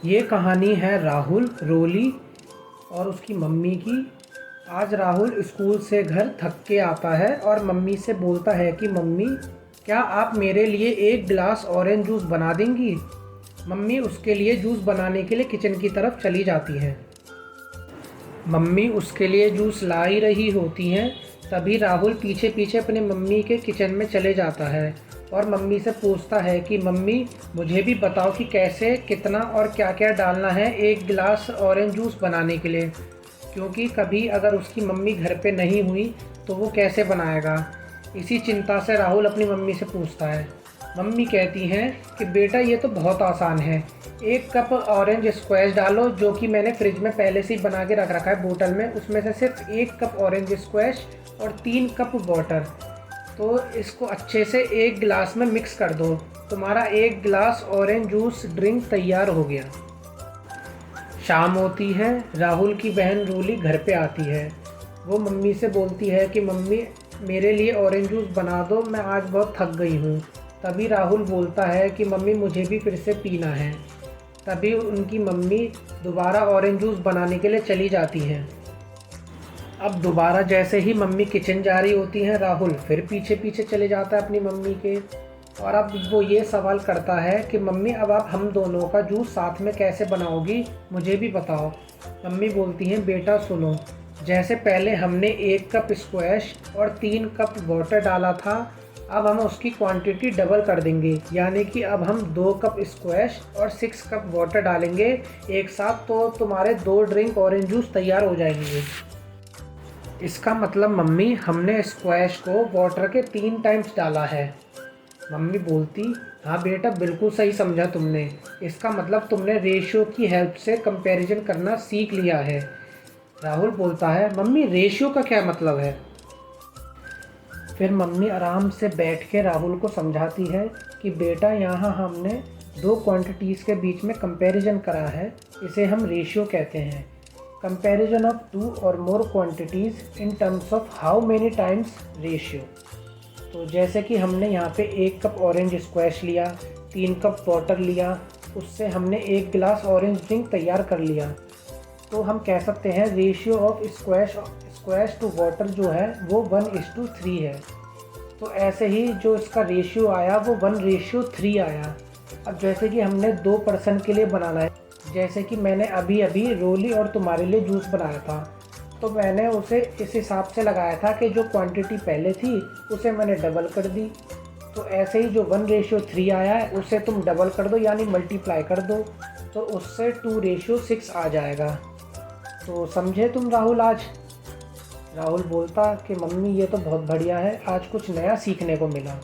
ये कहानी है राहुल, रोली और उसकी मम्मी की। आज राहुल स्कूल से घर थक के आता है और मम्मी से बोलता है कि मम्मी, क्या आप मेरे लिए एक गिलास ऑरेंज जूस बना देंगी। मम्मी उसके लिए जूस बनाने के लिए किचन की तरफ चली जाती है। मम्मी उसके लिए जूस ला ही रही होती हैं, तभी राहुल पीछे पीछे अपने मम्मी के किचन में चले जाता है और मम्मी से पूछता है कि मम्मी, मुझे भी बताओ कि कैसे, कितना और क्या क्या डालना है एक गिलास ऑरेंज जूस बनाने के लिए, क्योंकि कभी अगर उसकी मम्मी घर पे नहीं हुई तो वो कैसे बनाएगा। इसी चिंता से राहुल अपनी मम्मी से पूछता है। मम्मी कहती हैं कि बेटा, ये तो बहुत आसान है। 1 कप ऑरेंज स्क्वैश डालो, जो कि मैंने फ्रिज में पहले से ही बना के रख रखा है बोतल में। उसमें से सिर्फ 1 कप ऑरेंज स्क्वैश और 3 कप वाटर। तो इसको अच्छे से एक गिलास में मिक्स कर दो। तुम्हारा 1 गिलास ऑरेंज जूस ड्रिंक तैयार हो गया। शाम होती है। राहुल की बहन रोली घर पे आती है। वो मम्मी से बोलती है कि मम्मी, मेरे लिए ऑरेंज जूस बना दो, मैं आज बहुत थक गई हूँ। तभी राहुल बोलता है कि मम्मी, मुझे भी फिर से पीना है। तभी उनकी मम्मी दोबारा ऑरेंज जूस बनाने के लिए चली जाती हैं। अब दोबारा जैसे ही मम्मी किचन जा रही होती हैं, राहुल फिर पीछे पीछे चले जाता है अपनी मम्मी के। और अब वो ये सवाल करता है कि मम्मी, अब आप हम दोनों का जूस साथ में कैसे बनाओगी, मुझे भी बताओ। मम्मी बोलती हैं, बेटा सुनो, जैसे पहले हमने 1 कप स्क्वैश और 3 कप वाटर डाला था, अब हम उसकी क्वांटिटी डबल कर देंगे, यानी कि अब हम 2 कप स्क्वैश और 6 कप वाटर डालेंगे एक साथ, तो तुम्हारे 2 ड्रिंक ऑरेंज जूस तैयार हो जाएंगे। इसका मतलब मम्मी, हमने स्क्वैश को वाटर के 3 टाइम्स डाला है। मम्मी बोलती, हाँ बेटा, बिल्कुल सही समझा तुमने। इसका मतलब तुमने रेशियो की हेल्प से कंपैरिजन करना सीख लिया है। राहुल बोलता है, मम्मी रेशियो का क्या मतलब है। फिर मम्मी आराम से बैठ के राहुल को समझाती है कि बेटा, यहाँ हमने 2 क्वांटिटीज़ के बीच में कंपैरिजन करा है, इसे हम रेशियो कहते हैं। कंपैरिजन ऑफ 2 और more quantities in terms of how many times ratio. तो जैसे कि हमने यहाँ पे 1 कप ऑरेंज स्क्वैश लिया, 3 कप वाटर लिया, उससे हमने 1 गिलास ऑरेंज ड्रिंक तैयार कर लिया। तो हम कह सकते हैं ratio of squash to water जो है वो 1:3 है। तो ऐसे ही जो इसका रेशियो आया वो 1:3 आया। अब जैसे कि हमने 2 पर्सन के लिए बनाना है, जैसे कि मैंने अभी अभी रोली और तुम्हारे लिए जूस बनाया था, तो मैंने उसे इस हिसाब से लगाया था कि जो क्वांटिटी पहले थी उसे मैंने डबल कर दी। तो ऐसे ही जो 1:3 आया है उसे तुम डबल कर दो, यानी मल्टीप्लाई कर दो, तो उससे 2:6 आ जाएगा। तो समझे तुम राहुल आज। राहुल बोलता कि मम्मी, ये तो बहुत बढ़िया है, आज कुछ नया सीखने को मिला।